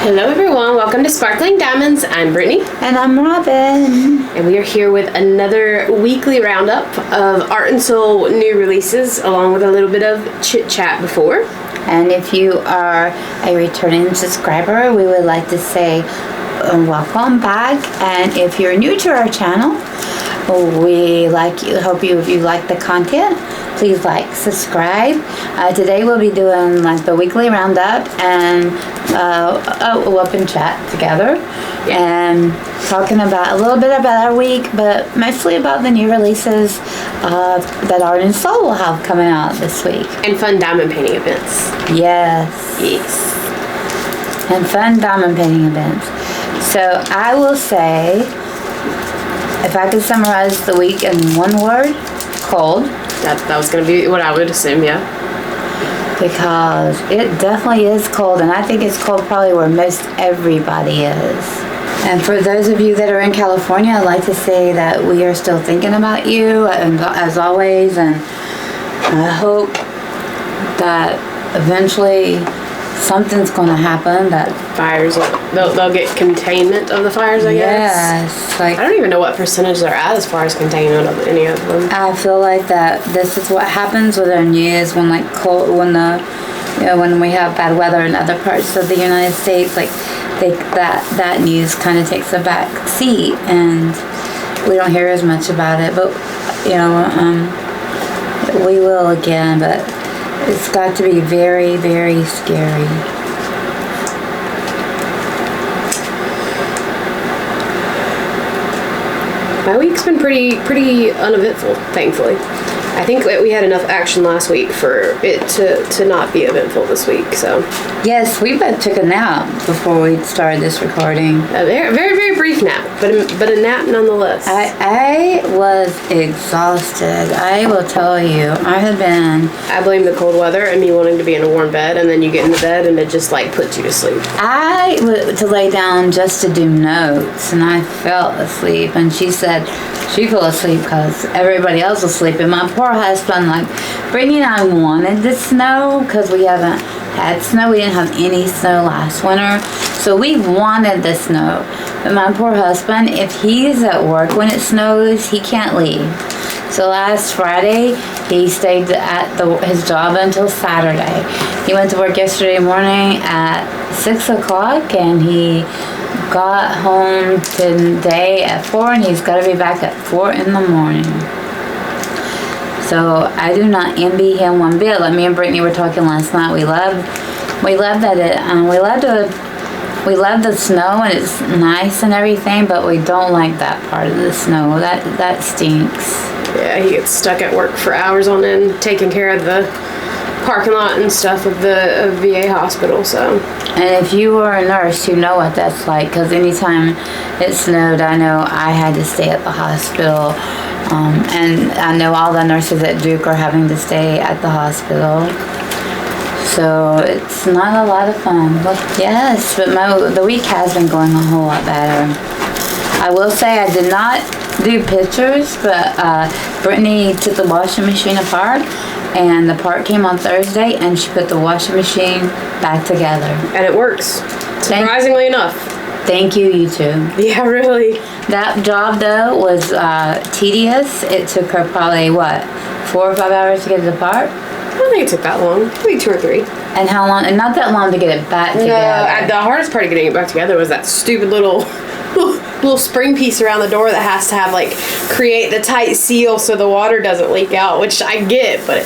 Hello everyone, welcome to Sparkling Diamonds. I'm Brittany. And I'm Robin. And we are here with another weekly roundup of Art and Soul new releases, along with a little bit of chit-chat before. And if you are a returning subscriber, we would like to say welcome back. And if you're new to our channel, we hope if you like the content, please like, subscribe. Today we'll be doing like the weekly roundup and we'll open chat together and talking about a little bit about our week, but mostly about the new releases that Art and Soul will have coming out this week. And fun diamond painting events. Yes. And fun diamond painting events. So I will say, if I could summarize the week in one word, cold. That was going to be what I would assume, yeah. Because it definitely is cold, and I think it's cold probably where most everybody is. And for those of you that are in California, I'd like to say that we are still thinking about you, and as always, and I hope that eventually something's going to happen. That fires, they'll get containment of the fires, I guess. Yes. I don't even know what percentage they're at as far as containment of any of them. I feel like that this is what happens with our news when when we have bad weather in other parts of the United States, that news kind of takes a back seat and we don't hear as much about it, but we will again, but it's got to be very, very scary. My week's been pretty uneventful, thankfully. I think that we had enough action last week for it to not be eventful this week, so. Yes, we both took a nap before we started this recording. A very, very, very brief nap, but a nap nonetheless. I was exhausted. I will tell you. I blame the cold weather and me wanting to be in a warm bed, and then you get into bed and it just puts you to sleep. I went to lay down just to do notes, and I fell asleep, and she said she fell asleep because everybody else was sleeping. My poor husband, Brittany and I wanted the snow because we haven't had snow. We didn't have any snow last winter, so we wanted the snow. But my poor husband, if he's at work when it snows, he can't leave. So last Friday, he stayed at his job until Saturday. He went to work yesterday morning at 6 o'clock, and he got home today at 4, and he's got to be back at 4 in the morning. So I do not envy him one bit. Like me and Brittany were talking last night. We love the snow, and it's nice and everything, but we don't like that part of the snow. That stinks. Yeah, he gets stuck at work for hours on end taking care of the parking lot and stuff of the VA hospital, so. And if you were a nurse, you know what that's like, because anytime it snowed, I know I had to stay at the hospital, and I know all the nurses at Duke are having to stay at the hospital, so it's not a lot of fun. But yes, but the week has been going a whole lot better. I will say I did not do pictures, but Brittany took the washing machine apart, and the part came on Thursday, and she put the washing machine back together. And it works, surprisingly enough. Thank you, you two. Yeah, really. That job, though, was tedious. It took her probably, 4 or 5 hours to get it apart? I don't think it took that long. Maybe 2 or 3. And how long? And not that long to get it back together. No, the hardest part of getting it back together was that stupid little spring piece around the door that has to have create the tight seal so the water doesn't leak out, which I get, but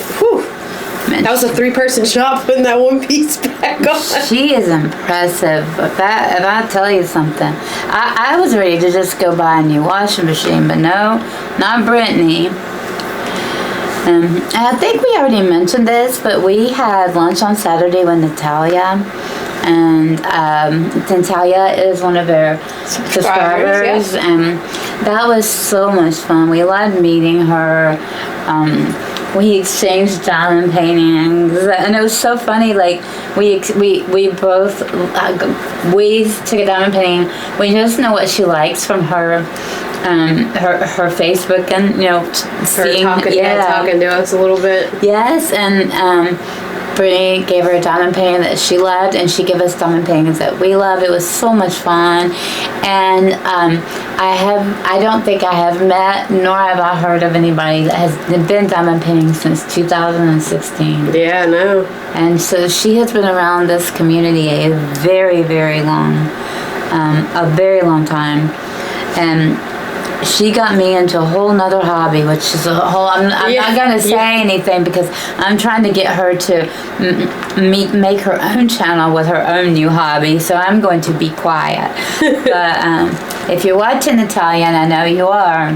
that was a 3-person job putting that one piece back on. She is impressive. If I tell you something, I was ready to just go buy a new washing machine, but no, not Brittany. And I think we already mentioned this, but we had lunch on Saturday with Natalia. And Natalia is one of our subscribers, yeah. And that was so much fun. We loved meeting her. We exchanged diamond paintings, and it was so funny. We both took a diamond painting. We just know what she likes from her Facebook, and seeing talking to us a little bit. Yes, and Brittany gave her a diamond painting that she loved, and she gave us diamond paintings that we love. It was so much fun. And I don't think I have met, nor have I heard of anybody that has been diamond painting since 2016. Yeah, no. And so she has been around this community a very, very long time. And she got me into a whole nother hobby, which is a whole, I'm not going to say anything because I'm trying to get her to make her own channel with her own new hobby, so I'm going to be quiet. But if you're watching Italian, I know you are,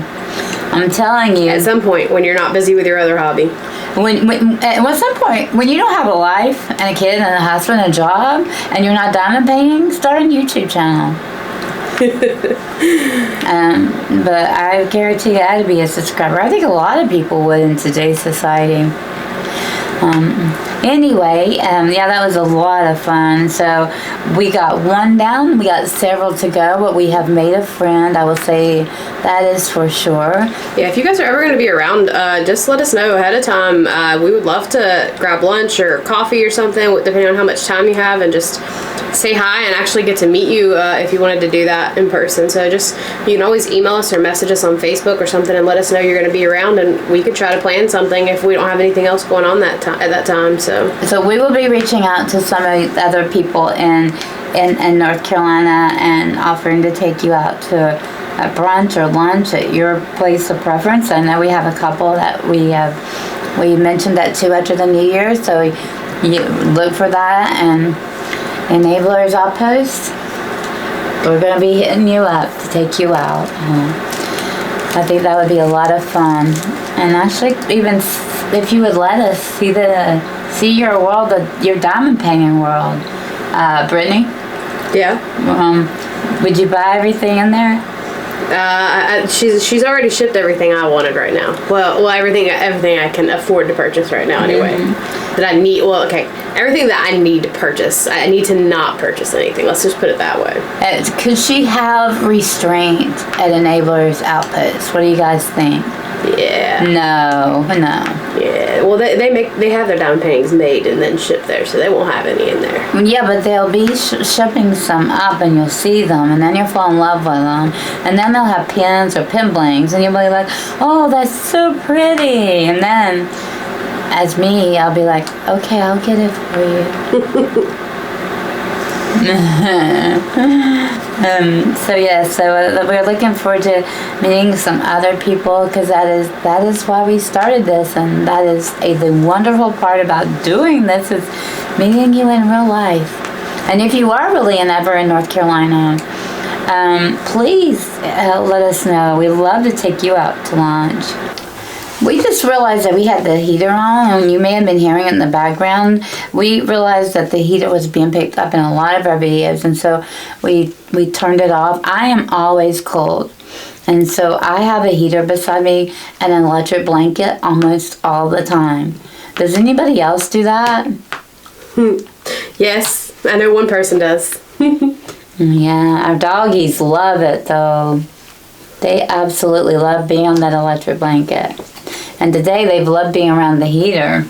I'm telling you. At some point, when you're not busy with your other hobby. At some point, when you don't have a life and a kid and a husband and a job, and you're not diamond painting, start a YouTube channel. But I guarantee you I'd be a subscriber. I think a lot of people would in today's society. Anyway, yeah, that was a lot of fun. So we got one down. We got several to go, but we have made a friend. I will say that is for sure. Yeah, if you guys are ever going to be around, just let us know ahead of time. We would love to grab lunch or coffee or something, depending on how much time you have, and just say hi and actually get to meet you if you wanted to do that in person. So just, you can always email us or message us on Facebook or something and let us know you're going to be around, and we could try to plan something if we don't have anything else going on at that time. So we will be reaching out to some of the other people in North Carolina and offering to take you out to a brunch or lunch at your place of preference. I know we have a couple that we mentioned that too after the New Year, so you look for that. And Enablers Outpost, we're going to be hitting you up to take you out. I think that would be a lot of fun. And actually, even if you would let us see your world, your diamond painting world, Brittany. Yeah. Would you buy everything in there? She's already shipped everything I wanted right now. Well, everything I can afford to purchase right now anyway. That I need. Well, okay, everything that I need to purchase. I need to not purchase anything. Let's just put it that way. Could she have restraint at Enablers Outpost? What do you guys think? Yeah. No. Yeah. Well, they have their diamond paintings made and then shipped there, so they won't have any in there. Yeah, but they'll be shipping some up, and you'll see them, and then you'll fall in love with them, and then they'll have pins or pin blanks, and you'll be like, "Oh, that's so pretty," and then, as me, I'll be like, "Okay, I'll get it for you." So we're looking forward to meeting some other people, because that is why we started this, and that is the wonderful part about doing this, is meeting you in real life. And if you are really ever in North Carolina, please let us know. We'd love to take you out to lunch. We just realized that we had the heater on, and you may have been hearing it in the background. We realized that the heater was being picked up in a lot of our videos, and so we turned it off. I am always cold, and so I have a heater beside me and an electric blanket almost all the time. Does anybody else do that? Yes, I know one person does. Yeah, our doggies love it, though. They absolutely love being on that electric blanket. And today they've loved being around the heater.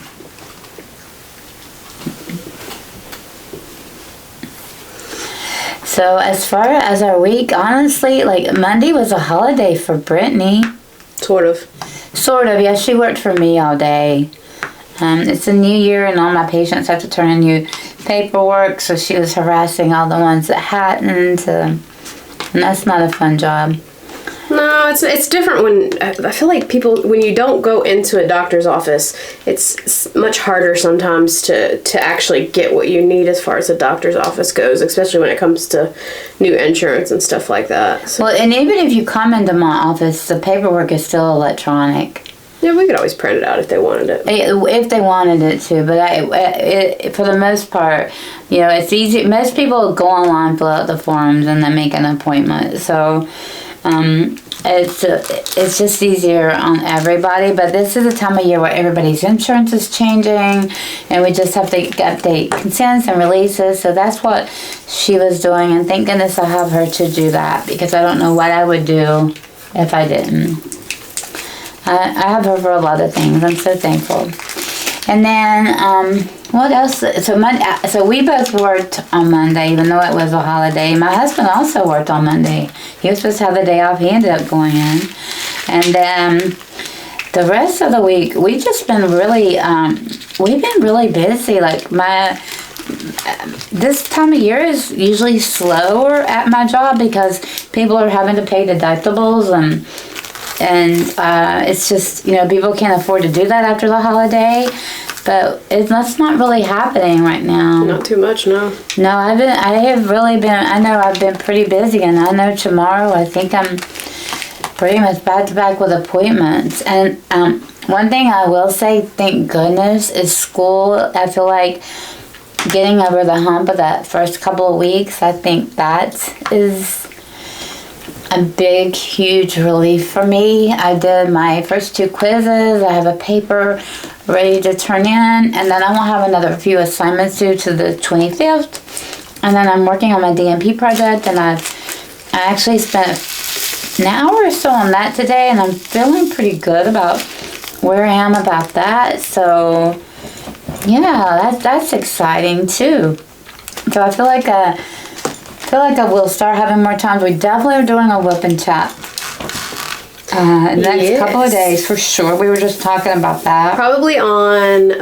So as far as our week, honestly, like Monday was a holiday for Brittany. Sort of, yeah. She worked for me all day. It's a new year, and all my patients have to turn in new paperwork, so she was harassing all the ones that hadn't. And that's not a fun job. No, it's different when I feel like when you don't go into a doctor's office, it's much harder sometimes to actually get what you need as far as the doctor's office goes, especially when it comes to new insurance and stuff like that. So. Well, and even if you come into my office, the paperwork is still electronic. Yeah, we could always print it out if they wanted it. If they wanted it to, but for the most part, it's easy. Most people go online, fill out the forms, and then make an appointment. So. It's just easier on everybody, but this is a time of year where everybody's insurance is changing, and we just have to update consents and releases. So that's what she was doing, and thank goodness I have her to do that, because I don't know what I would do if I didn't. I have her for a lot of things. I'm so thankful. And then, what else? So we both worked on Monday, even though it was a holiday. My husband also worked on Monday. He was supposed to have the day off. He ended up going in. And then the rest of the week, we've just been really, we've been really busy. Like this time of year is usually slower at my job because people are having to pay deductibles and it's just, people can't afford to do that after the holiday. But that's not really happening right now. Not too much, no. No, I know I've been pretty busy, and I know tomorrow I think I'm pretty much back to back with appointments. And one thing I will say, thank goodness, is school. I feel like getting over the hump of that first couple of weeks, I think that is a big, huge relief for me. I did my first 2 quizzes. I have a paper ready to turn in, and then I won't have another few assignments due to the 25th. And then I'm working on my DMP project, and I actually spent an hour or so on that today, and I'm feeling pretty good about where I am about that. So yeah, that's exciting too. So I feel like I will start having more times. We definitely are doing a whip and chat next couple of days for sure. We were just talking about that. Probably on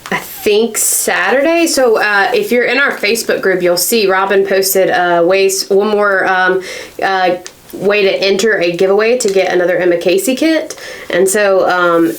I think Saturday. So if you're in our Facebook group, you'll see Robin posted one more way to enter a giveaway to get another Emma Casey kit. And so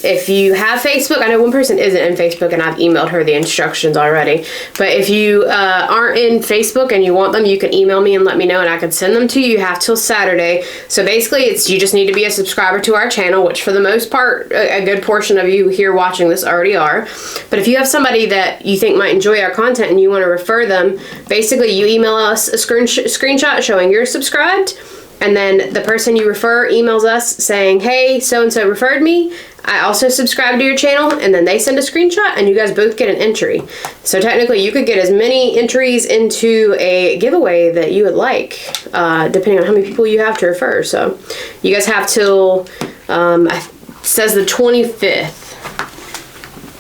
if you have Facebook, I know one person isn't in Facebook and I've emailed her the instructions already, but if you aren't in Facebook and you want them, you can email me and let me know and I can send them to you. You have till Saturday. So basically you just need to be a subscriber to our channel, which for the most part a good portion of you here watching this already are. But if you have somebody that you think might enjoy our content and you want to refer them, basically you email us a screenshot showing you're subscribed. And then the person you refer emails us saying, hey, so-and-so referred me. I also subscribe to your channel. And then they send a screenshot and you guys both get an entry. So technically you could get as many entries into a giveaway that you would like, depending on how many people you have to refer. So you guys have till, it says the 25th.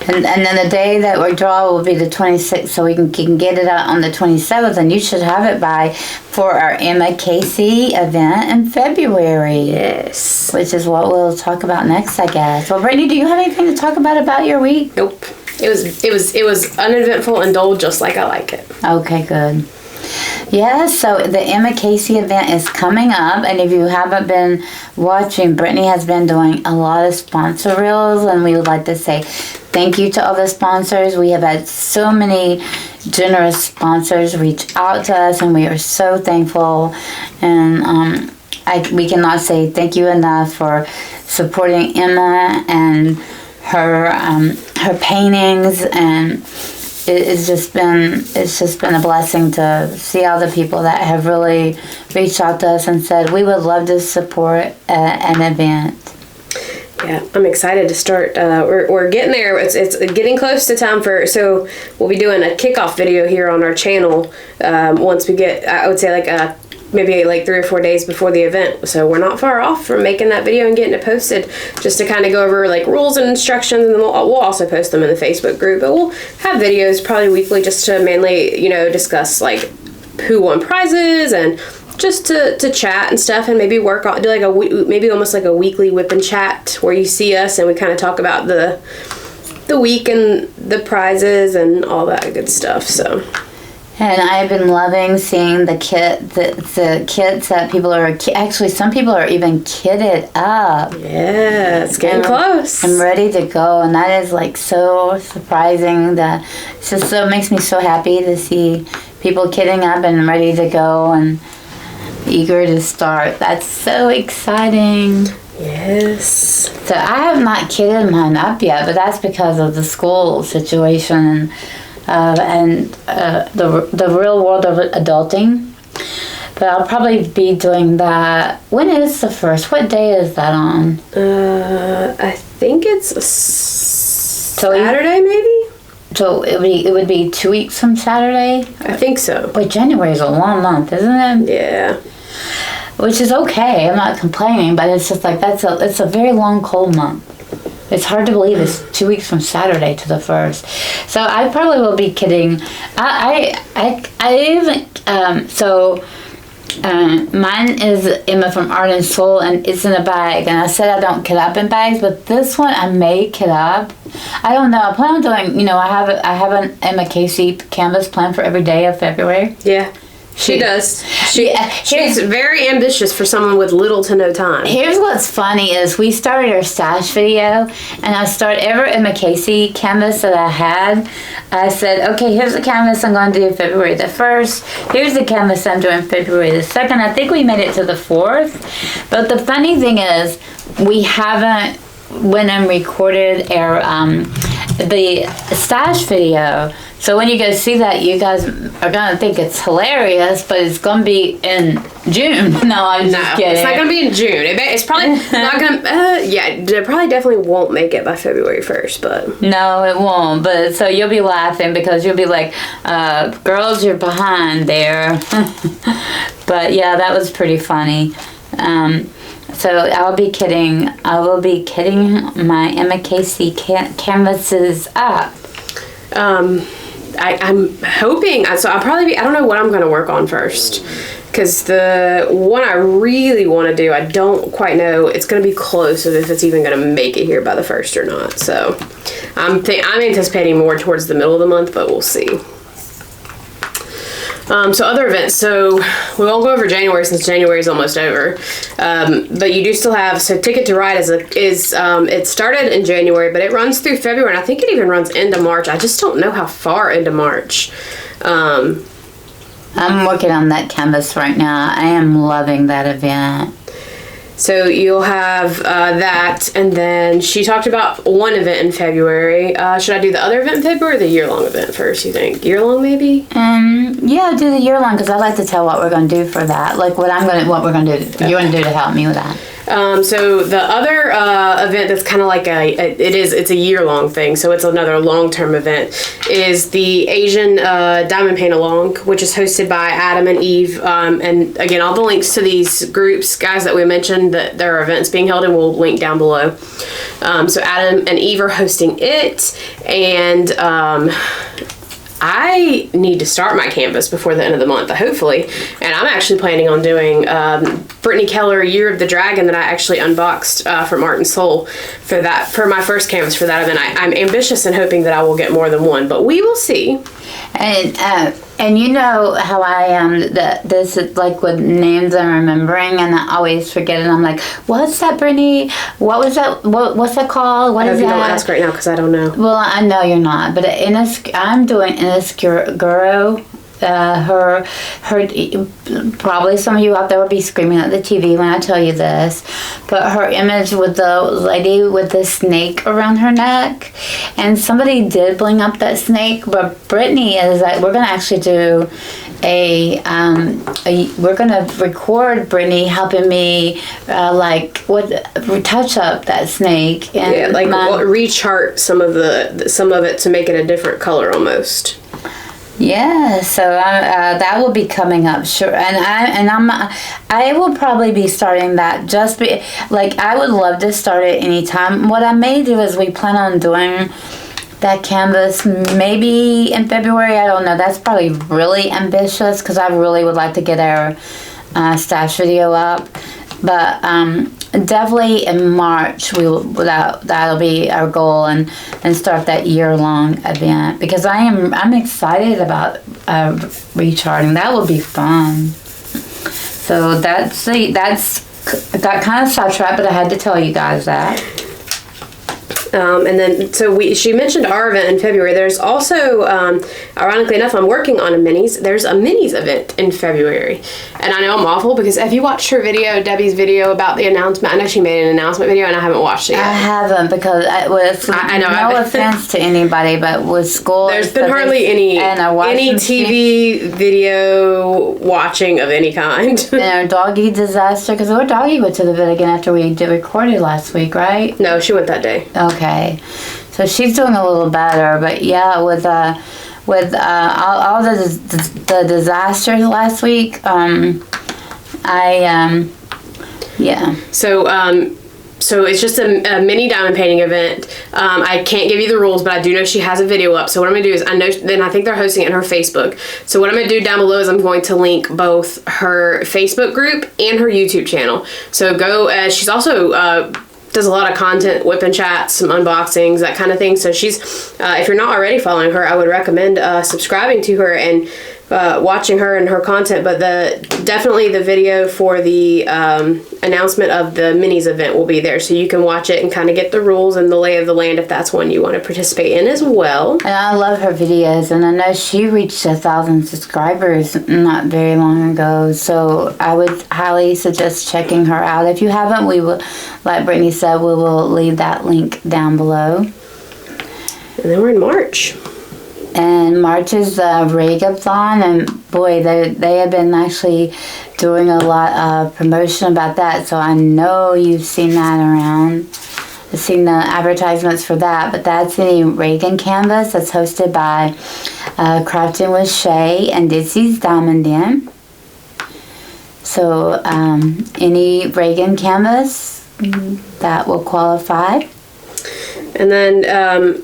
And then the day that we draw will be the 26th, so we can get it out on the 27th, and you should have it for our Emma Casey event in February. Yes. Which is what we'll talk about next, I guess. Well, Brittany, do you have anything to talk about your week? Nope. It was uneventful and dull, just like I like it. Okay, good. Yeah, so the Emma Casey event is coming up, and if you haven't been watching, Brittany has been doing a lot of sponsor reels, and we would like to say thank you to all the sponsors. We have had so many generous sponsors reach out to us, and we are so thankful, and we cannot say thank you enough for supporting Emma and her paintings, and it's just been a blessing to see all the people that have really reached out to us and said we would love to support an event. Yeah, I'm excited to start. We're getting there. It's getting close to time so we'll be doing a kickoff video here on our channel once we get, I would say maybe 3 or 4 days before the event. So we're not far off from making that video and getting it posted, just to kind of go over rules and instructions, and then we'll also post them in the Facebook group. But we'll have videos probably weekly just to mainly discuss who won prizes and just to chat and stuff, and maybe do maybe almost like a weekly whip and chat where you see us and we kind of talk about the week and the prizes and all that good stuff. So. And I've been loving seeing the kits that people are, actually some people are even kitted up. Yeah, it's getting close. I'm ready to go, and that is so surprising. It makes me so happy to see people kitting up and ready to go and eager to start. That's so exciting. Yes. So I have not kitted mine up yet, but that's because of the school situation and the real world of adulting. But I'll probably be doing that. When is the first? What day is that on? I think it's Saturday, maybe? So it would be 2 weeks from Saturday? I think so. But January is a long month, isn't it? Yeah. Which is okay. I'm not complaining, but it's just it's a very long, cold month. It's hard to believe it's 2 weeks from Saturday to the 1st. So I probably will be kidding. Mine is Emma from Art and Soul, and it's in a bag. And I said I don't kit up in bags, but this one I may kit up. I don't know. I plan on doing. I have an Emma Casey canvas planned for every day of February. Yeah. She does. She's very ambitious for someone with little to no time. Here's what's funny is we started our stash video, and I started every Emma Casey canvas that I had. I said, okay, here's the canvas I'm going to do February the 1st. Here's the canvas I'm doing February the 2nd. I think we made it to the 4th. But the funny thing is, we haven't went and recorded our the stash video. So when you go see that, you guys are going to think it's hilarious, but it's going to be in June. No, I'm just kidding. It's not going to be in June. It's probably not going to, it probably definitely won't make it by February 1st, but. No, it won't. But so you'll be laughing because you'll be like, girls, you're behind there. But yeah, that was pretty funny. So I will be kitting my Emma Casey canvases up. I'm hoping, so I'll probably be, I don't know what I'm going to work on first, because the one I really want to do, I don't quite know, it's going to be close if it's even going to make it here by the 1st or not, so I'm anticipating more towards the middle of the month, but we'll see. So other events, so we won't go over January since January is almost over, but you do still have, so Ticket to Ride it started in January, but it runs through February, and I think it even runs into March. I just don't know how far into March. I'm working on that canvas right now. I am loving that event. So you'll have that, and then she talked about one event in February. Should I do the other event in February or the year-long event first, you think? Year-long, maybe? Yeah, do the year-long, because I like to tell what we're going to do for that. Like what we're going to do, okay. You're going to do to help me with that. So the other event that's kind of like it's a year-long thing, so it's another long-term event, is the Asian Diamond Paint Along, which is hosted by Adam and Eve. And again, all the links to these groups, guys, that we mentioned, that there are events being held, and we'll link down below. So Adam and Eve are hosting it, and I need to start my canvas before the end of the month, hopefully. And I'm actually planning on doing Brittany Keller Year of the Dragon that I actually unboxed from Art and Soul for my first canvas for that event. I'm ambitious and hoping that I will get more than one, but we will see. And you know how I am, this is like with names I'm remembering, and I always forget it. I'm like, what's that, Brittany? What was that? What's that called? What is that? I hope you don't ask right now, because I don't know. Well, I know you're not, but I'm doing Innisguro. Her probably some of you out there will be screaming at the TV when I tell you this, but her image with the lady with the snake around her neck, and somebody did bling up that snake, but Brittany is like, we're gonna actually do we're gonna record Brittany helping me touch up that snake and rechart some of it to make it a different color almost. Yeah, so that will be coming up, sure, and I will probably be starting that. I would love to start it anytime. What I may do is we plan on doing that canvas maybe in February. I don't know. That's probably really ambitious because I really would like to get our stash video up, but definitely in March that'll be our goal and start that year-long event, because I'm excited about recharting. That will be fun. So that's got kind of sidetracked, but I had to tell you guys that. And then, she mentioned our event in February. There's also, ironically enough, I'm working on a minis. There's a minis event in February. And I know I'm awful, because have you watched her video, Debbie's video about the announcement? I know she made an announcement video, and I haven't watched it yet. I haven't, because I know. No offense to anybody, but with school, there's been hardly any TV video watching of any kind. And our doggy disaster, because our doggy went to the vet again after we recorded last week, right? No, she went that day. Okay, so she's doing a little better, but yeah, with all the disasters last week, yeah. So so it's just a mini diamond painting event. I can't give you the rules, but I do know she has a video up. So what I'm gonna do is, I think they're hosting it in her Facebook. So what I'm gonna do down below is I'm going to link both her Facebook group and her YouTube channel. So go, she's also, does a lot of content, whipping chats, some unboxings, that kind of thing. So she's, if you're not already following her, I would recommend subscribing to her and watching her and her content. But definitely the video for the announcement of the minis event will be there, so you can watch it and kind of get the rules and the lay of the land if that's one you want to participate in as well. And I love her videos, and I know she reached 1,000 subscribers not very long ago, so I would highly suggest checking her out. If you haven't, we will, like Brittany said, we will leave that link down below. And then we're in March. And March is the Regathon, and boy, they have been actually doing a lot of promotion about that, so I know you've seen that around. I've seen the advertisements for that, but that's the Regan canvas that's hosted by Crafting with Shay and Dizzy's Diamond Den. So any Regan canvas that will qualify. And then,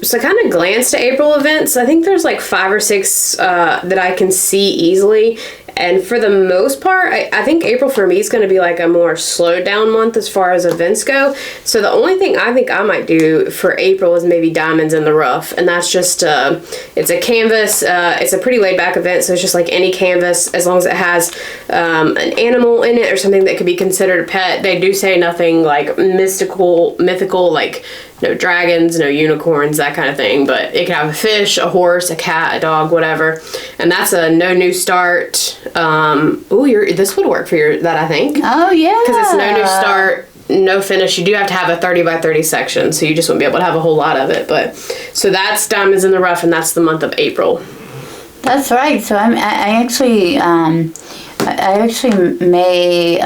so I kind of glanced at April events. I think there's like 5 or 6 that I can see easily. And for the most part, I think April for me is going to be like a more slowed down month as far as events go. So the only thing I think I might do for April is maybe Diamonds in the Rough. And that's just, it's a canvas. It's a pretty laid back event. So it's just like any canvas, as long as it has an animal in it or something that could be considered a pet. They do say nothing like mythical, like no dragons, no unicorns, that kind of thing. But it could have a fish, a horse, a cat, a dog, whatever. And that's a no new start. This would work for that, I think. Oh, yeah. Because it's no new start, no finish. You do have to have a 30 by 30 section, so you just wouldn't be able to have a whole lot of it. But so that's Diamonds in the Rough, and that's the month of April. That's right. So I actually may,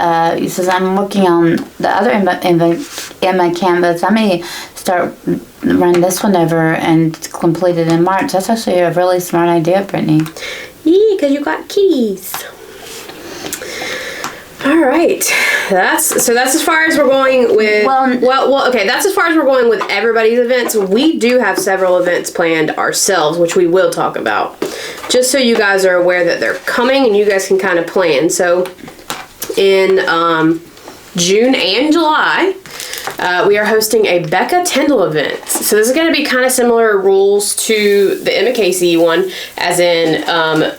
since I'm working on the other Emma canvas, I may run this one over and complete it in March. That's actually a really smart idea, Brittany. Yeah, because you got keys. All right, that's as far as we're going with. Well, okay, that's as far as we're going with everybody's events. We do have several events planned ourselves, which we will talk about, just so you guys are aware that they're coming and you guys can kind of plan. So, in June and July, we are hosting a Becca Tandoll event. So this is going to be kind of similar rules to the Emma Casey one, as in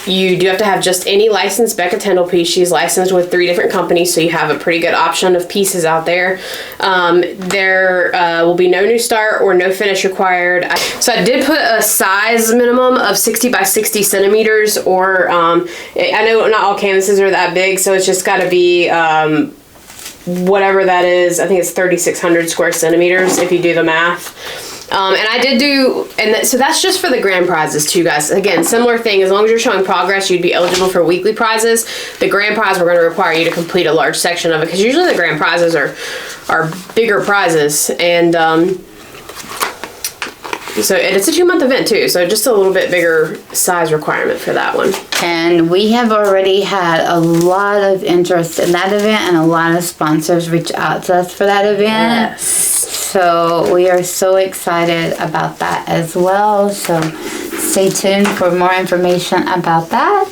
you do have to have just any licensed Becca Tandoll piece. She's licensed with 3 different companies, so you have a pretty good option of pieces out there. There will be no new start or no finish required. So I did put a size minimum of 60 by 60 centimeters, or I know not all canvases are that big, so it's just got to be whatever that is. I think it's 3,600 square centimeters if you do the math. And I did do, so that's just for the grand prizes too, guys. Again, similar thing, as long as you're showing progress, you'd be eligible for weekly prizes. The grand prize, we're going to require you to complete a large section of it, because usually the grand prizes are bigger prizes. And so it's a 2-month event too, so just a little bit bigger size requirement for that one. And we have already had a lot of interest in that event, and a lot of sponsors reach out to us for that event. Yes. So we are so excited about that as well. So stay tuned for more information about that.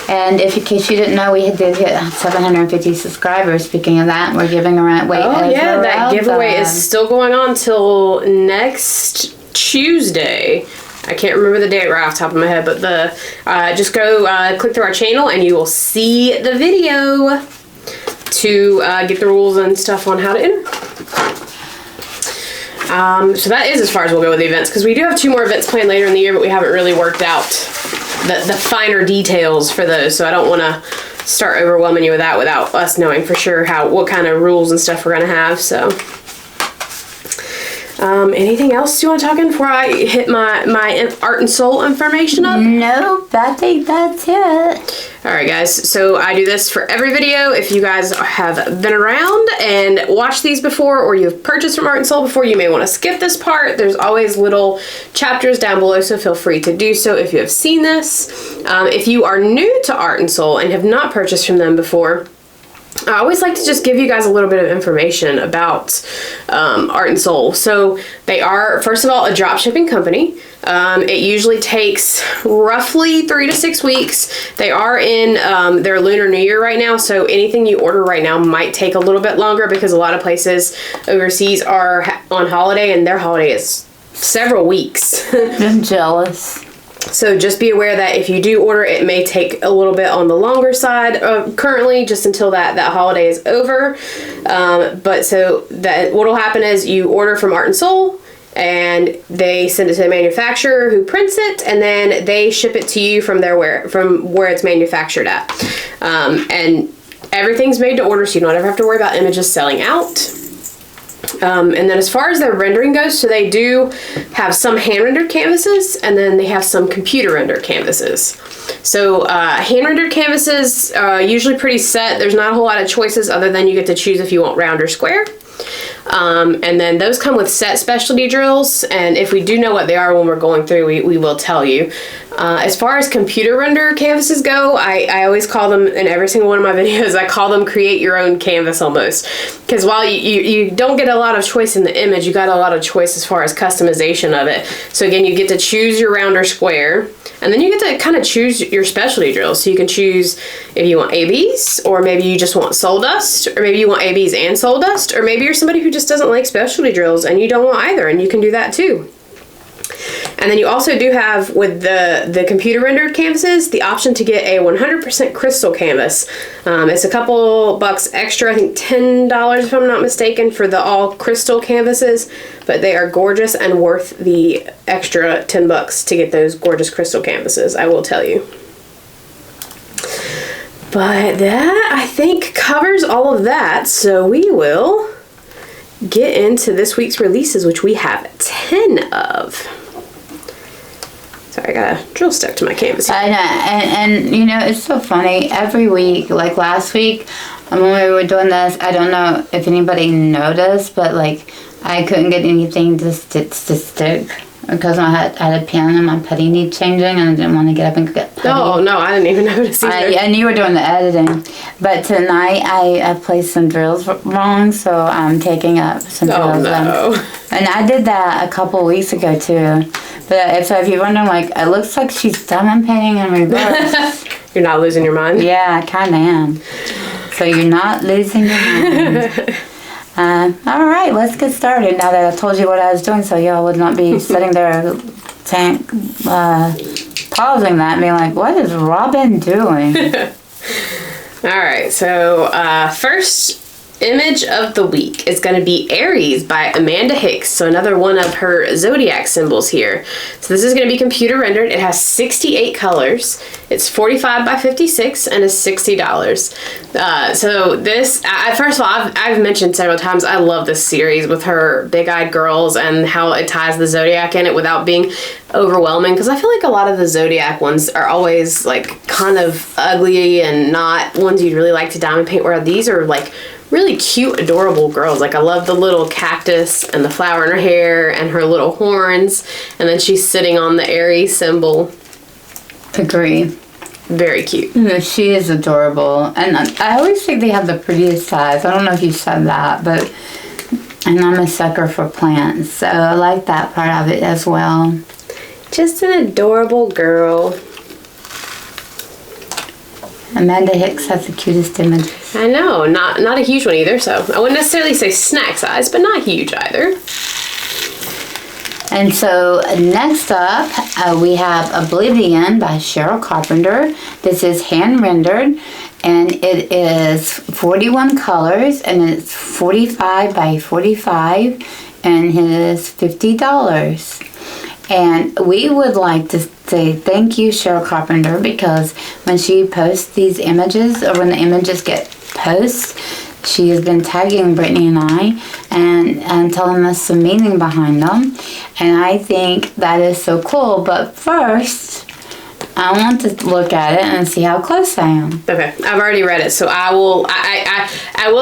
And if in case you didn't know, we did hit 750 subscribers. Speaking of that, we're giving away. Oh yeah, that giveaway is still going on till next Tuesday. I can't remember the date right off the top of my head, but just go click through our channel and you will see the video to get the rules and stuff on how to enter. So that is as far as we'll go with the events, because we do have 2 more events planned later in the year, but we haven't really worked out the finer details for those, so I don't want to start overwhelming you with that without us knowing for sure what kind of rules and stuff we're going to have. So anything else you want to talk in before I hit my Art and Soul information up? Nope, I think that's it. Alright guys, so I do this for every video. If you guys have been around and watched these before, or you've purchased from Art and Soul before, you may want to skip this part. There's always little chapters down below, so feel free to do so if you have seen this. If you are new to Art and Soul and have not purchased from them before, I always like to just give you guys a little bit of information about Art and Soul. So they are, first of all, a drop shipping company. It usually takes roughly 3 to 6 weeks. They are in their Lunar New Year right now, so anything you order right now might take a little bit longer because a lot of places overseas are on holiday, and their holiday is several weeks. I'm jealous. So just be aware that if you do order, it may take a little bit on the longer side currently, just until that holiday is over. But so that what'll happen is you order from Art and Soul, and they send it to the manufacturer who prints it, and then they ship it to you from where it's manufactured at. And everything's made to order, so you don't ever have to worry about images selling out. And then as far as their rendering goes, so they do have some hand-rendered canvases, and then they have some computer-rendered canvases. So hand-rendered canvases, usually pretty set. There's not a whole lot of choices other than you get to choose if you want round or square. And then those come with set specialty drills, and if we do know what they are when we're going through, we will tell you. As far as computer render canvases go, I always call them, in every single one of my videos, I call them create your own canvas almost. Because while you don't get a lot of choice in the image, you got a lot of choice as far as customization of it. So again, you get to choose your round or square, and then you get to kind of choose your specialty drills. So you can choose if you want ABs, or maybe you just want soul dust, or maybe you want ABs and soul dust, or maybe you're somebody who just doesn't like specialty drills and you don't want either, and you can do that too. And then you also do have, with the computer rendered canvases, the option to get a 100% crystal canvas. It's a couple bucks extra, I think $10 if I'm not mistaken, for the all crystal canvases, but they are gorgeous and worth the extra 10 bucks to get those gorgeous crystal canvases, I will tell you. But that, I think, covers all of that, so we will get into this week's releases, which we have 10 of. Sorry, I got a drill stuck to my canvas here. I know, and you know, it's so funny. Every week, like last week, when we were doing this, I don't know if anybody noticed, but like, I couldn't get anything to stick because I had a pen and my putty needed changing, and I didn't want to get up and get putty. Oh, no, I didn't even notice either. And you were doing the editing. But tonight, I placed some drills wrong, so I'm taking up some drills. No. And I did that a couple weeks ago, too. But so if you're wondering, like, it looks like she's diamond painting in reverse. You're not losing your mind? Yeah, I kind of am. So you're not losing your mind. All right, let's get started now that I told you what I was doing, so y'all would not be sitting there pausing that and being like, what is Robin doing? All right, so first image of the week is going to be Aries by Amanda Hicks. So another one of her zodiac symbols here. So this is going to be computer rendered. It has 68 colors. It's 45 by 56 and is $60. So this, first of all, I've mentioned several times, I love this series with her big-eyed girls and how it ties the zodiac in it without being overwhelming, because I feel like a lot of the zodiac ones are always like kind of ugly and not ones you'd really like to diamond paint, where these are like really cute, adorable girls. Like, I love the little cactus and the flower in her hair and her little horns, and then she's sitting on the Aries symbol. Agree. Very cute. No, she is adorable, and I always think they have the prettiest eyes. I don't know if you said that, but and I'm a sucker for plants, so I like that part of it as well. Just an adorable girl. Amanda Hicks has the cutest images. I know, not a huge one either, so I wouldn't necessarily say snack size, but not huge either. And so next up, we have Oblivion by Cheryl Carpenter. This is hand rendered, and it is 41 colors, and it's 45 by 45, and it is $50. And we would like to say thank you, Cheryl Carpenter, because when she posts these images, or when the images get posted, she has been tagging Brittany and I and telling us some meaning behind them. And I think that is so cool. But first, I want to look at it and see how close I am. Okay, I've already read it, so I will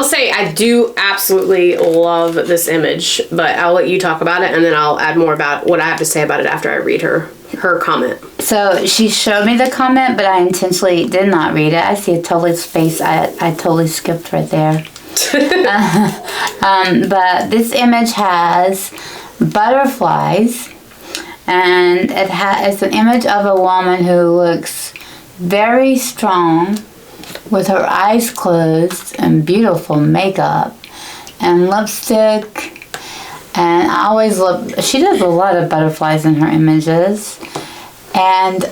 say I do absolutely love this image, but I'll let you talk about it, and then I'll add more about what I have to say about it after I read her comment. So she showed me the comment, but I intentionally did not read it. I see a totally space. I totally skipped right there. But this image has butterflies, and it's an image of a woman who looks very strong with her eyes closed and beautiful makeup and lipstick. And I always love, she does a lot of butterflies in her images, and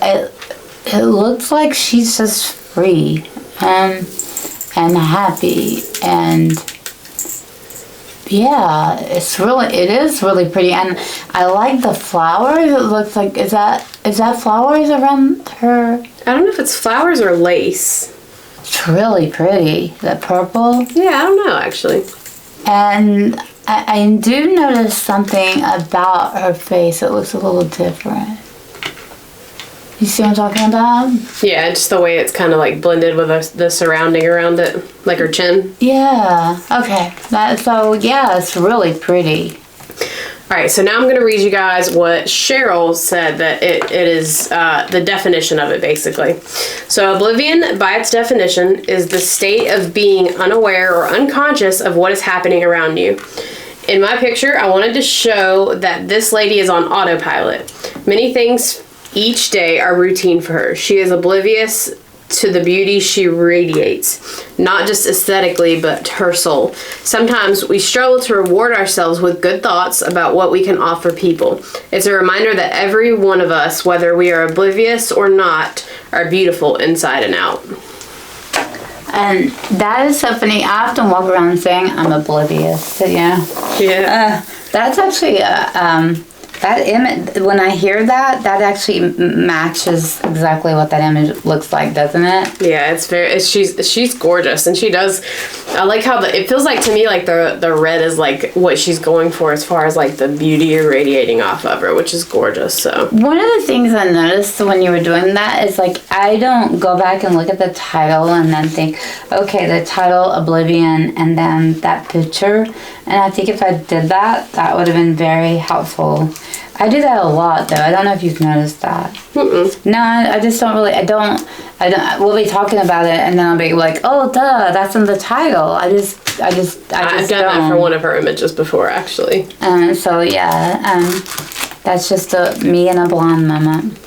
it looks like she's just free and happy, and yeah, it is really pretty. And I like the flowers. It looks like, is that flowers around her? I don't know if it's flowers or lace. It's really pretty. That purple. Yeah, I don't know actually. And I do notice something about her face. It looks a little different. You see what I'm talking about? Yeah, just the way it's kind of like blended with the surrounding around it, like her chin. Yeah. Okay. Yeah, it's really pretty. All right, so now I'm going to read you guys what Cheryl said that it is the definition of it, basically. So oblivion, by its definition, is the state of being unaware or unconscious of what is happening around you. In my picture, I wanted to show that this lady is on autopilot. Many things each day are routine for her. She is oblivious to the beauty she radiates, not just aesthetically, but her soul. Sometimes we struggle to reward ourselves with good thoughts about what we can offer people. It's a reminder that every one of us, whether we are oblivious or not, are beautiful inside and out. And that is so funny. I often walk around saying I'm oblivious, Yeah. That's actually that image. When I hear that actually matches exactly what that image looks like, doesn't it? Yeah, she's gorgeous, and she does. I like how it feels like to me like the red is like what she's going for as far as like the beauty radiating off of her, which is gorgeous. So one of the things I noticed when you were doing that is like I don't go back and look at the title and then think, okay, the title Oblivion and then that picture. And I think if I did that, that would have been very helpful. I do that a lot, though. I don't know if you've noticed that. Mm-mm. No, I just don't really. I don't. We'll be talking about it, and then I'll be like, "Oh, duh, that's in the title." I've done that for one of her images before, actually. So yeah, that's just me and a blonde moment.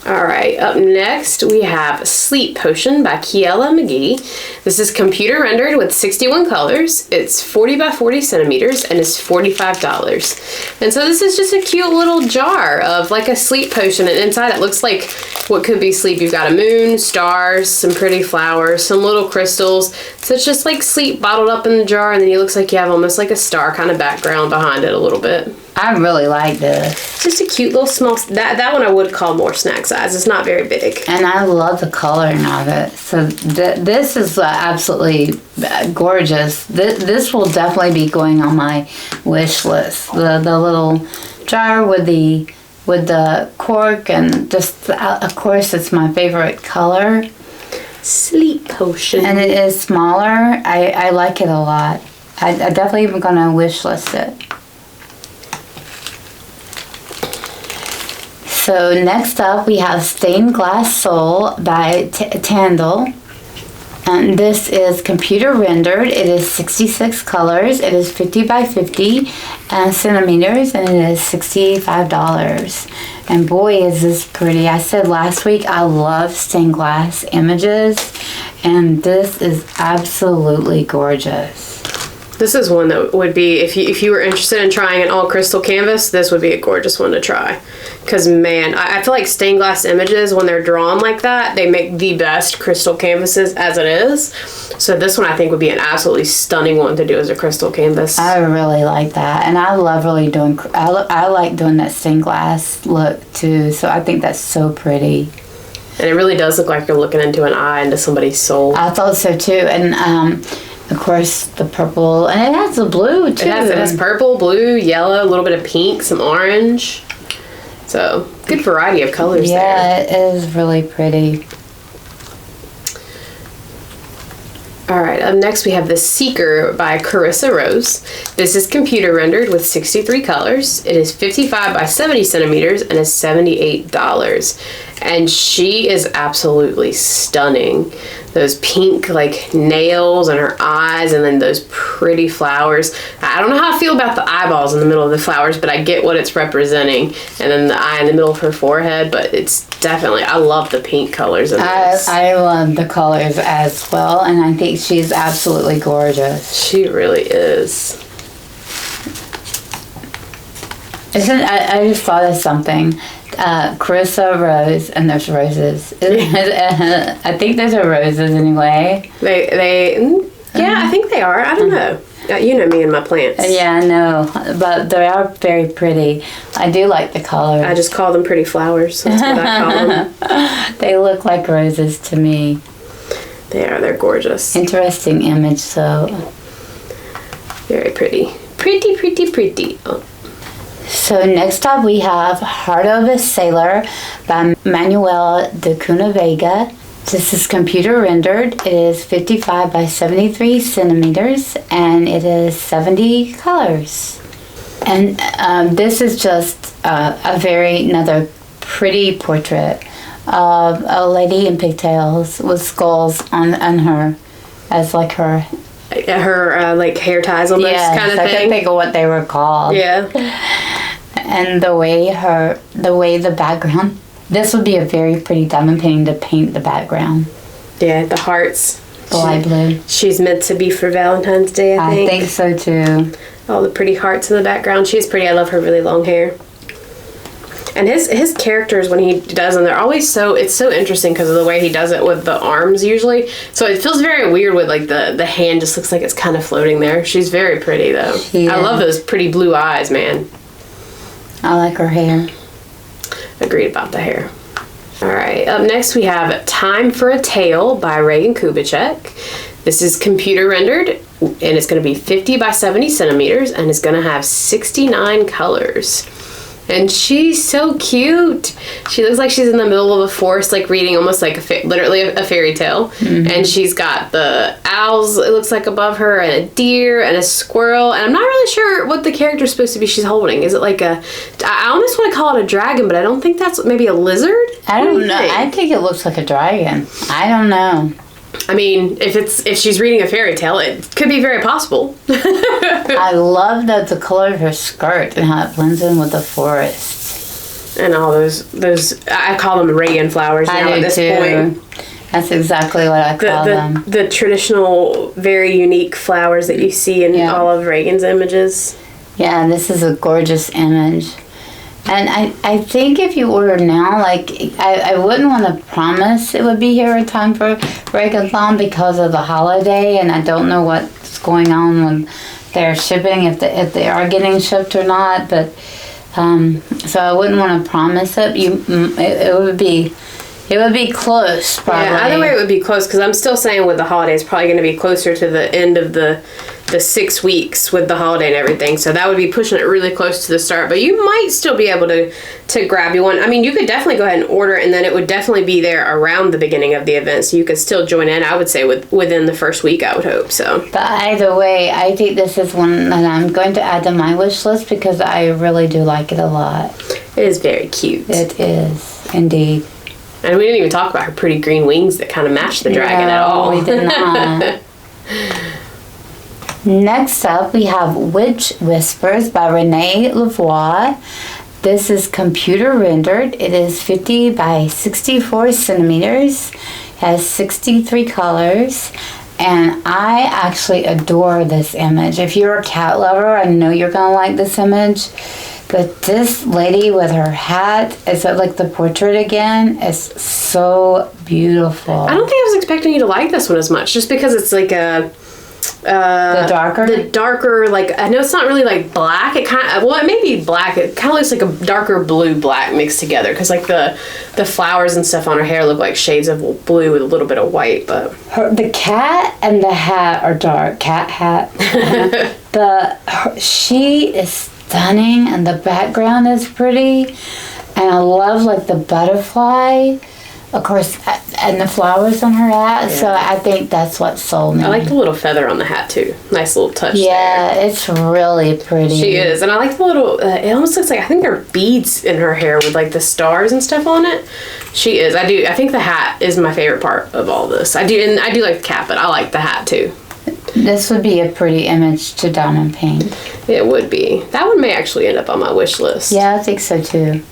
All right, up next we have Sleep Potion by Kielea McGee. This is computer rendered with 61 colors. It's 40 by 40 centimeters and is $45. And so this is just a cute little jar of like a sleep potion, and inside it looks like what could be sleep. You've got a moon, stars, some pretty flowers, some little crystals. So it's just like sleep bottled up in the jar, and then it looks like you have almost like a star kind of background behind it a little bit. I really like this. It's just a cute little small, that one I would call more snack size. It's not very big. And I love the coloring of it. So this is absolutely gorgeous. This will definitely be going on my wish list. The little jar with the cork, and just, of course, it's my favorite color. Sleep Potion. And it is smaller. I like it a lot. I definitely am going to wish list it. So next up we have Stained Glass Soul by Tandoll. And this is computer rendered. It is 66 colors. It is 50 by 50 centimeters, and it is $65. And boy, is this pretty. I said last week I love stained glass images, and this is absolutely gorgeous. This is one that would be, if you were interested in trying an all crystal canvas, this would be a gorgeous one to try. Because man, I feel like stained glass images, when they're drawn like that, they make the best crystal canvases as it is. So this one I think would be an absolutely stunning one to do as a crystal canvas. I really like that, and I love really doing. I like doing that stained glass look too. So I think that's so pretty. And it really does look like you're looking into an eye, into somebody's soul. I thought so too, and of course the purple, and it has the blue too. It has purple, blue, yellow, a little bit of pink, some orange. So, good variety of colors there. Yeah, it is really pretty. Alright, up next we have The Seeker by Carissa Rose. This is computer rendered with 63 colors. It is 55 by 70 centimeters and is $78. And she is absolutely stunning. Those pink like nails and her eyes, and then those pretty flowers. I don't know how I feel about the eyeballs in the middle of the flowers, but I get what it's representing. And then the eye in the middle of her forehead, but it's definitely, I love the pink colors of this. I love the colors as well, and I think she's absolutely gorgeous. She really is. I just thought of something. Carissa Rose, and there's roses. I think those are roses anyway. Yeah, I think they are. I don't know. You know me and my plants. Yeah, I know, but they are very pretty. I do like the colors. I just call them pretty flowers. That's what I call them. They look like roses to me. They are. They're gorgeous. Interesting image, though. Very pretty. Pretty, pretty, pretty. Oh. So next up we have Heart of a Sailor by Manuel de Cunha Vega. This is computer rendered. It is 55 by 73 centimeters and it is 70 colors. And this is just another pretty portrait of a lady in pigtails with skulls on her as like her like hair ties almost kind of thing. I couldn't think of what they were called. Yeah. And the way the background, this would be a very pretty diamond painting to paint the background. Yeah, the hearts. The light blue. She's meant to be for Valentine's Day, I think. I think so too. All the pretty hearts in the background. She's pretty. I love her really long hair. And his characters, when he does them, they're always it's so interesting because of the way he does it with the arms usually. So it feels very weird with like the hand just looks like it's kind of floating there. She's very pretty though. I love those pretty blue eyes, man. I like her hair. Agreed about the hair. Alright, up next we have Time for a Tale by Regan Kubecek. This is computer rendered and it's going to be 50 by 70 centimeters and it's going to have 69 colors. And she's so cute. She looks like she's in the middle of a forest, like reading almost like literally a fairy tale. Mm-hmm. And she's got the owls, it looks like, above her, and a deer, and a squirrel. And I'm not really sure what the character's supposed to be she's holding. Is it like I almost want to call it a dragon, but I don't think that's maybe a lizard? I don't know. I think it looks like a dragon. I don't know. I mean, if she's reading a fairy tale, it could be very possible. I love the color of her skirt and how it blends in with the forest. And all those I call them Regan flowers now at this point. That's exactly what I call them. The traditional, very unique flowers that you see in all of Regan's images. Yeah, this is a gorgeous image. And I think if you order now, like, I wouldn't want to promise it would be here in time for Regan because of the holiday, and I don't know what's going on with their shipping, if they are getting shipped or not, but, so I wouldn't want to promise it. It would be close, probably. Yeah, either way it would be close, because I'm still saying with the holiday, it's probably going to be closer to the end of the 6 weeks with the holiday and everything. So that would be pushing it really close to the start. But you might still be able to grab you one. I mean, you could definitely go ahead and order it, and then it would definitely be there around the beginning of the event. So you could still join in, I would say, within the first week, I would hope. So. But either way, I think this is one that I'm going to add to my wish list because I really do like it a lot. It is very cute. It is, indeed. And we didn't even talk about her pretty green wings that kind of match the dragon at all. We did not. Next up, we have Witch Whispers by Renee Lavoie. This is computer rendered. It is 50 by 64 centimeters. It has 63 colors. And I actually adore this image. If you're a cat lover, I know you're going to like this image. But this lady with her hat, is it like the portrait again? Is so beautiful. I don't think I was expecting you to like this one as much, just because it's like a... the darker, like, I know it's not really like black. It may be black. It kind of looks like a darker blue-black mixed together, because like the flowers and stuff on her hair look like shades of blue with a little bit of white. But the cat and the hat are dark. Cat hat. She is stunning, and the background is pretty. And I love like the butterfly, of course, and the flowers on her hat. Yeah. So I think that's what sold me. I like the little feather on the hat too. Nice little touch there. Yeah, it's really pretty. She is. And I like the little, it almost looks like, I think there are beads in her hair with like the stars and stuff on it. She is. I think the hat is my favorite part of all this. I do like the cap, but I like the hat too. This would be a pretty image to diamond paint. It would be. That one may actually end up on my wish list. Yeah, I think so too.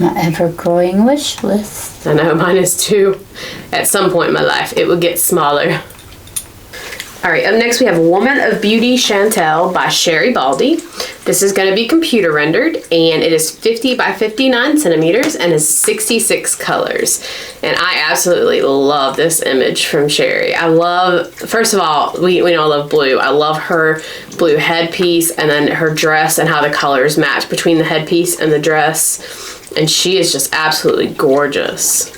My ever-growing wish list. I know, mine is too. At some point in my life, it will get smaller. All right, up next we have Woman of Beauty Shantelle by Sherri Baldy. This is going to be computer rendered, and it is 50 by 59 centimeters and is 66 colors. And I absolutely love this image from Sherri. I love, first of all, we know I love blue. I love her blue headpiece and then her dress and how the colors match between the headpiece and the dress. And she is just absolutely gorgeous.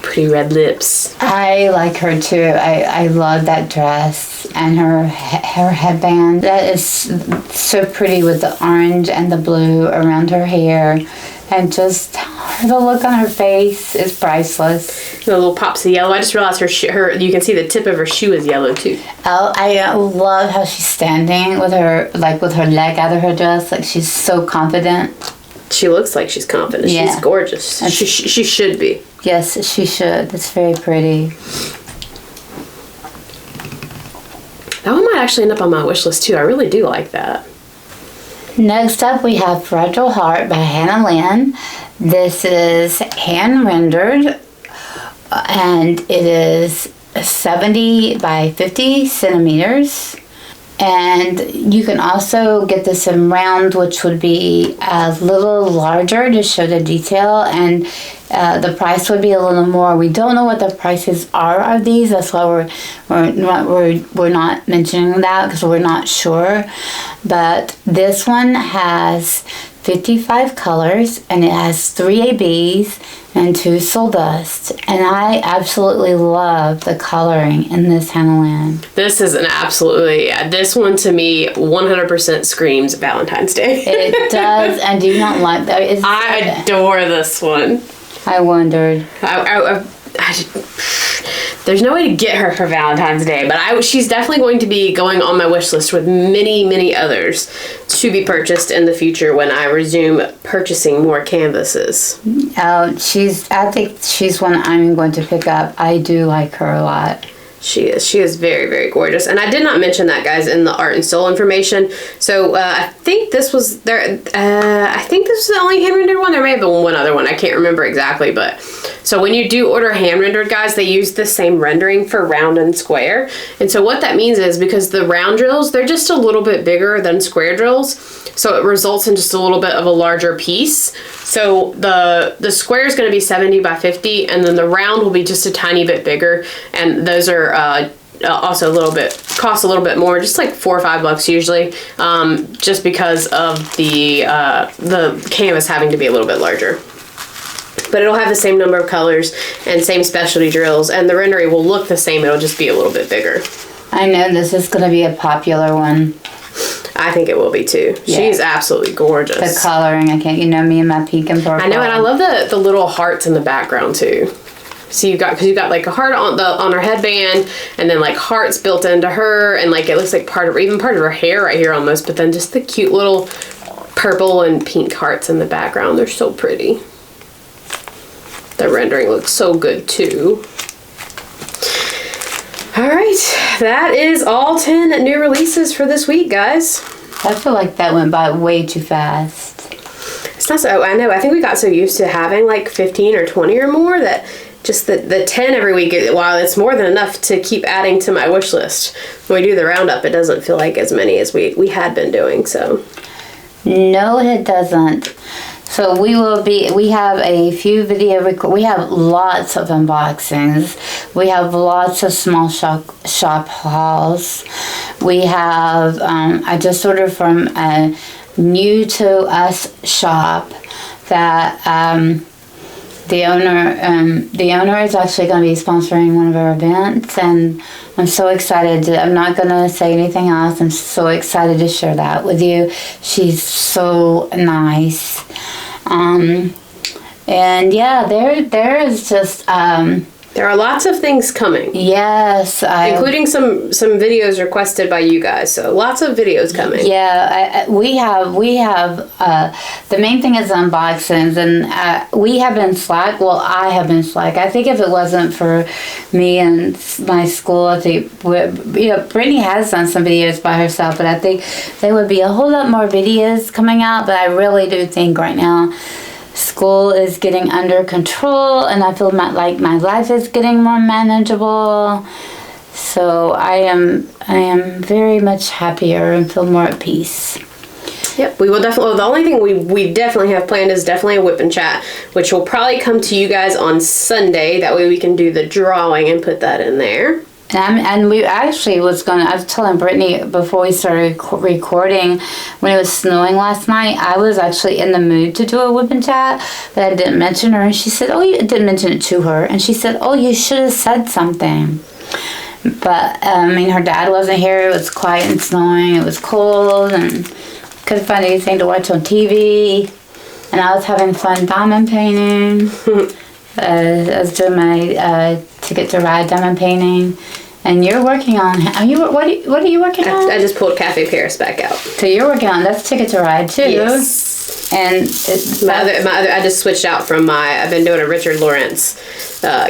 Pretty red lips. I like her too. I love that dress and her headband. That is so pretty with the orange and the blue around her hair. And just the look on her face is priceless. The little pops of yellow. I just realized her you can see the tip of her shoe is yellow too. Oh, I love how she's standing with her leg out of her dress. Like she's so confident. She looks like she's confident. Yeah. She's gorgeous. She should be. Yes, she should. It's very pretty. That one might actually end up on my wish list too. I really do like that. Next up, we have Fragile Heart by Hannah Lynn. This is hand rendered, and it is 70 by 50 centimeters. And you can also get this in round, which would be a little larger to show the detail, and the price would be a little more. We don't know what the prices are of these. That's why we're not mentioning that, because we're not sure. But this one has 55 colors, and it has 3 ABs and 2 soul dust. And I absolutely love the coloring in this Hannah Lynn. This is this one to me 100% screams Valentine's Day. It does, and do you not like that? I adore this one. I wondered. There's no way to get her for Valentine's Day, but she's definitely going to be going on my wish list with many, many others to be purchased in the future when I resume purchasing more canvases. I think she's one I'm going to pick up. I do like her a lot. She is very, very gorgeous. And I did not mention that, guys, in the art and soul information. So I think this was I think this was the only hand rendered one. There may have been one other one. I can't remember exactly. But so when you do order hand rendered, guys, they use the same rendering for round and square. And so what that means is, because the round drills, they're just a little bit bigger than square drills. So it results in just a little bit of a larger piece. So the square is going to be 70 by 50, and then the round will be just a tiny bit bigger. And those are also cost a little bit more, just like $4 or $5 usually, just because of the canvas having to be a little bit larger. But it'll have the same number of colors and same specialty drills, and the rendering will look the same. It'll just be a little bit bigger. I know this is going to be a popular one. I think it will be too. Yeah. She's absolutely gorgeous. The coloring, me and my pink and purple. I know, and I love the little hearts in the background too. So you've got like a heart on her headband, and then like hearts built into her, and like it looks like part of her hair right here almost. But then just the cute little purple and pink hearts in the background. They're so pretty. The rendering looks so good too. All right, that is all 10 new releases for this week, guys. I feel like that went by way too fast. It's not so, I know, I think we got so used to having like 15 or 20 or more that just the 10 every week, while it's more than enough to keep adding to my wish list, when we do the roundup, it doesn't feel like as many as we had been doing, so. No, it doesn't. So we have a few we have lots of unboxings. We have lots of small shop hauls. We have, I just ordered from a new to us shop that, the owner is actually going to be sponsoring one of our events, and I'm so excited. I'm not going to say anything else. I'm so excited to share that with you. She's so nice. And yeah, there is just there are lots of things coming. Yes, including some videos requested by you guys. So lots of videos coming. Yeah, we have. The main thing is unboxings, and we have been slack. Well, I have been slack. I think if it wasn't for me and my school, I think Brittany has done some videos by herself, but I think there would be a whole lot more videos coming out. But I really do think right now, school is getting under control, and I feel like my life is getting more manageable. So I am very much happier and feel more at peace. Yep, we will definitely. Well, the only thing we definitely have planned is definitely a whip and chat, which will probably come to you guys on Sunday. That way we can do the drawing and put that in there. And we actually I was telling Brittany before we started recording, when it was snowing last night, I was actually in the mood to do a whip and chat, but I didn't mention her, and she said, you didn't mention it to her, and she said, you should have said something. But, her dad wasn't here, it was quiet and snowing, it was cold, and couldn't find anything to watch on TV, and I was having fun diamond painting. I was doing my Ticket to Ride diamond painting, and you're working on. What are you working on? I just pulled Cafe Paris back out. So you're working on that's Ticket to Ride too. Yes. And I just switched out from I've been doing a Richard Lawrence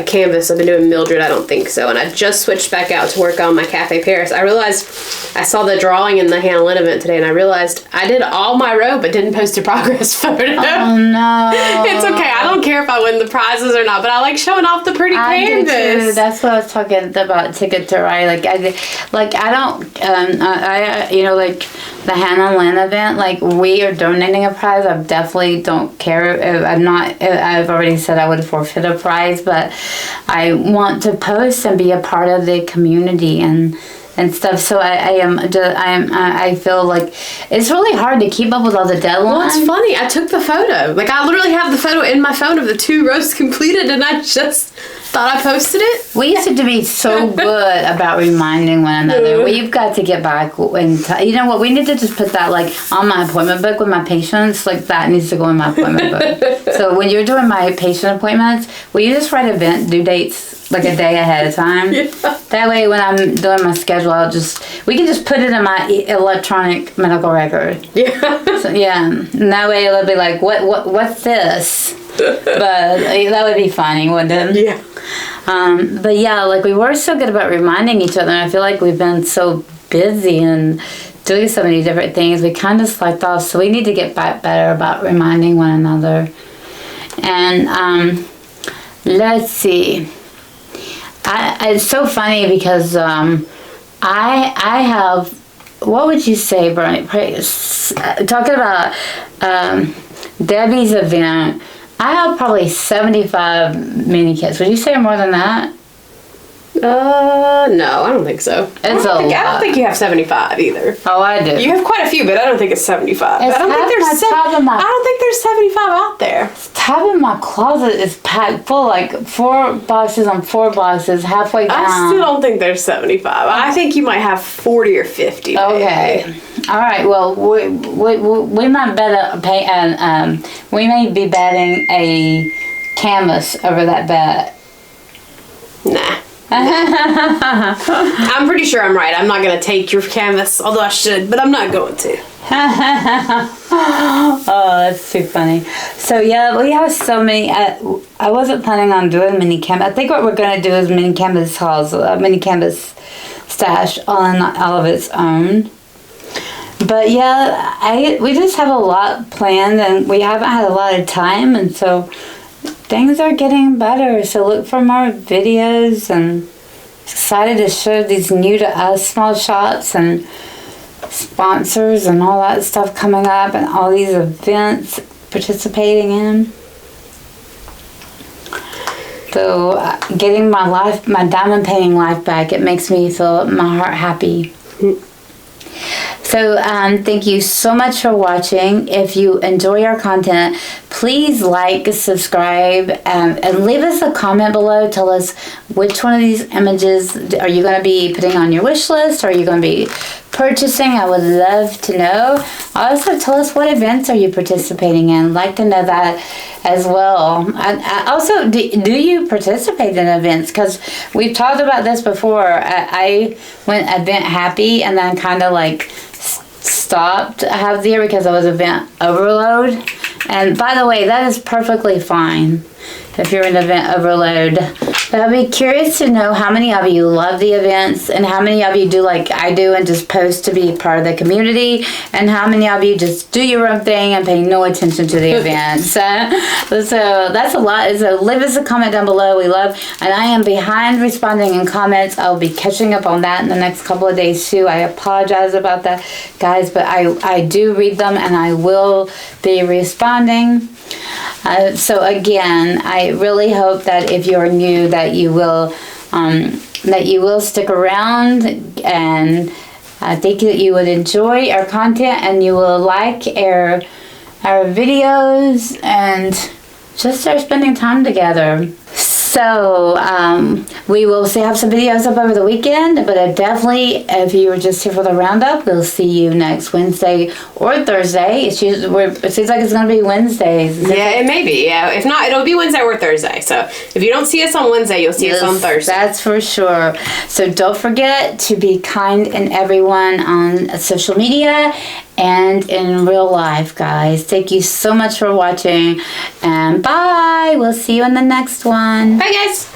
canvas. I've been doing Mildred, I don't think so. And I just switched back out to work on my Cafe Paris. I realized I saw the drawing in the Hannah Lynn event today, and I realized I did all my row but didn't post a progress photo. Oh no. It's okay. I don't care if I win the prizes or not, but I like showing off the pretty canvas. I do too. That's what I was talking about Ticket to Ride. The Hannah Lynn event, we are donating a prize. I definitely don't care. I've already said I would forfeit a prize, but I want to post and be a part of the community and stuff. So I feel like it's really hard to keep up with all the deadlines. Well, it's funny. I took the photo. I literally have the photo in my phone of the 2 rows completed, and I just thought I posted it. We used to be so good about reminding one another. We've got to get back and you know what? We need to just put that on my appointment book with my patients. That needs to go in my appointment book. So when you're doing my patient appointments, will you just write event due dates a day ahead of time? Yeah. That way, when I'm doing my schedule, we can just put it in my electronic medical record. Yeah. So, yeah. And that way it'll be like, what's this? But that would be funny, wouldn't it? Yeah. But yeah, we were so good about reminding each other, and I feel like we've been so busy and doing so many different things, we kind of slacked off, so we need to get back better about reminding one another. And let's see. It's so funny because I have, what would you say, Bernie? Talking about Debbie's event, I have probably 75 mini kits. Would you say more than that? No, I don't think so. I don't think you have 75 either. Oh, I do. You have quite a few, but I don't think it's 75. I don't think there's 75 out there. Top of my closet is packed full, 4 boxes on 4 boxes, halfway down. I still don't think there's 75. I think you might have 40 or 50. Okay. Maybe. All right. Well, we might we may be betting a canvas over that bet. Nah. I'm pretty sure I'm right. I'm not going to take your canvas, although I should, but I'm not going to. Oh, that's too funny. So yeah, we have so many. I wasn't planning on doing mini canvas. I think what we're going to do is mini canvas hauls, mini canvas stash on all of its own. But yeah, we just have a lot planned, and we haven't had a lot of time, and so things are getting better. So look for more videos, and excited to show these new to us small shops and sponsors and all that stuff coming up, and all these events participating in. So getting my diamond painting life back, it makes me feel my heart happy. So thank you so much for watching. If you enjoy our content, please subscribe, and leave us a comment below. Tell us which one of these images are you going to be putting on your wish list, or are you going to be purchasing. I would love to know. Also, tell us what events are you participating in. I'd like to know that as well. Also, do you participate in events? Because we've talked about this before. I went event happy and then kind of like stopped half the year because I was event overload. And by the way, that is perfectly fine if you're an event overload. But I'd be curious to know how many of you love the events and how many of you do like I do and just post to be part of the community, and how many of you just do your own thing and pay no attention to the events. So that's a lot. So leave us a comment down below. We love, and I am behind responding in comments. I'll be catching up on that in the next couple of days too. I apologize about that, guys, but I do read them and I will be responding. So again, I really hope that if you're new, that you will stick around, and I think that you would enjoy our content and you will like our videos and just start spending time together. So we will have some videos up over the weekend, but definitely if you were just here for the roundup, we'll see you next Wednesday or Thursday. It seems like it's going to be Wednesdays. Yeah, it may be. Yeah, if not, it'll be Wednesday or Thursday. So if you don't see us on Wednesday, you'll see us on Thursday. That's for sure. So don't forget to be kind and everyone on social media and in real life, guys. Thank you so much for watching, and bye. We'll see you in the next one. Bye, guys.